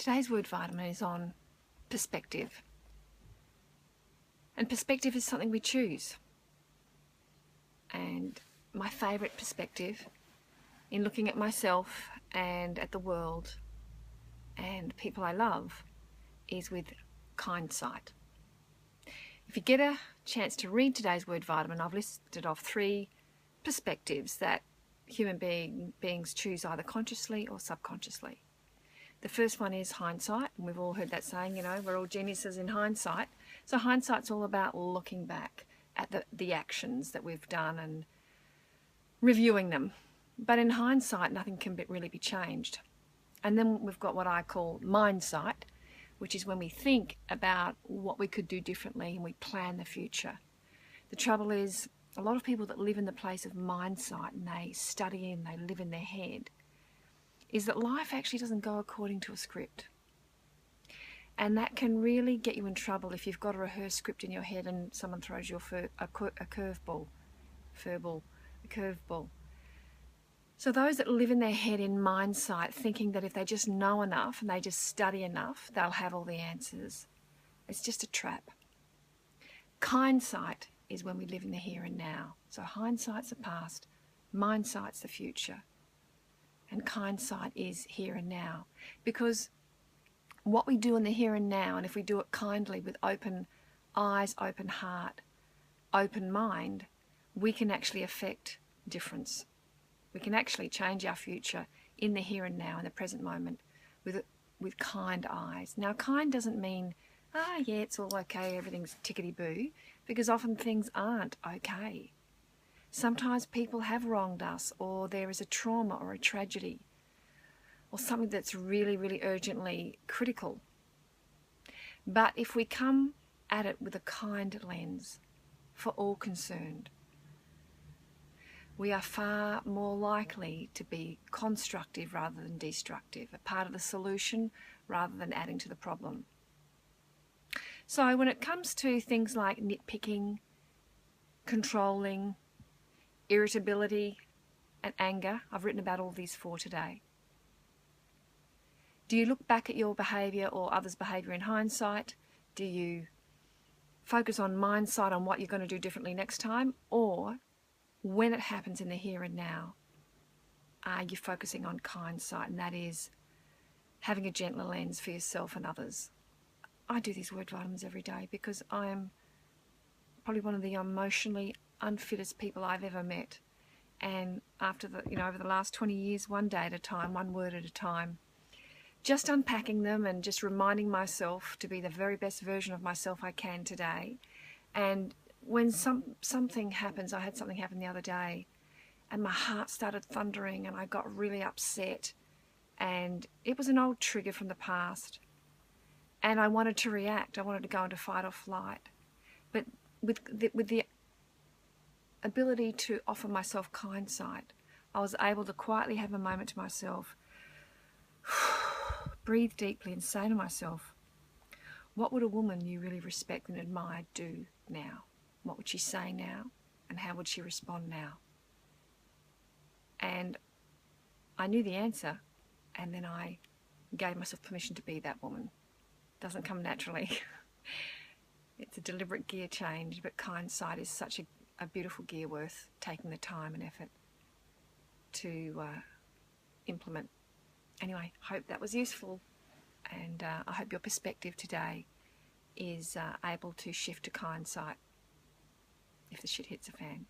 Today's word vitamin is on perspective. And perspective is something we choose. And my favourite perspective in looking at myself and at the world and people I love is with kind sight. If you get a chance to read today's word vitamin, I've listed off 3 perspectives that human beings choose either consciously or subconsciously. The first one is hindsight, and we've all heard that saying, you know, we're all geniuses in hindsight. So hindsight's all about looking back at the actions that we've done and reviewing them. But in hindsight, nothing can really be changed. And then we've got what I call mindsight, which is when we think about what we could do differently and we plan the future. The trouble is, a lot of people that live in the place of mindsight and they study and they live in their head, is that life actually doesn't go according to a script. And that can really get you in trouble if you've got a rehearsed script in your head and someone throws you a curveball. So those that live in their head in mindsight, thinking that if they just know enough and they just study enough, they'll have all the answers. It's just a trap. Kindsight is when we live in the here and now. So hindsight's the past, mindsight's the future. And kindsight is here and now. Because what we do in the here and now, and if we do it kindly with open eyes, open heart, open mind, we can actually affect difference. We can actually change our future in the here and now, in the present moment, with kind eyes. Now, kind doesn't mean, yeah, it's all okay, everything's tickety-boo, because often things aren't okay. Sometimes people have wronged us, or there is a trauma or a tragedy, or something that's really, really urgently critical. But if we come at it with a kind lens for all concerned, we are far more likely to be constructive rather than destructive, a part of the solution rather than adding to the problem. So when it comes to things like nitpicking, controlling, irritability and anger, I've written about all these 4 today. Do you look back at your behaviour or others' behaviour in hindsight? Do you focus on mindsight on what you're going to do differently next time? Or when it happens in the here and now, are you focusing on kindsight? And that is having a gentler lens for yourself and others. I do these word vitamins every day because I am probably one of the emotionally unfittest people I've ever met, and after over the last 20 years, one day at a time, one word at a time, just unpacking them and just reminding myself to be the very best version of myself I can today. And when something happens, I had something happen the other day and my heart started thundering and I got really upset, and it was an old trigger from the past and I wanted to react. I wanted to go into fight or flight, but with the ability to offer myself kindsight, I was able to quietly have a moment to myself, breathe deeply and say to myself, what would a woman you really respect and admire do now? What would she say now? And how would she respond now? And I knew the answer, and then I gave myself permission to be that woman. Doesn't come naturally. It's a deliberate gear change, but kindsight is such a beautiful gear worth taking the time and effort to implement. Anyway, hope that was useful, and I hope your perspective today is able to shift to kindsight if the shit hits a fan.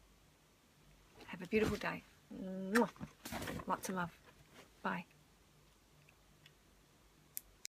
Have a beautiful day. Mwah. Lots of love. Bye.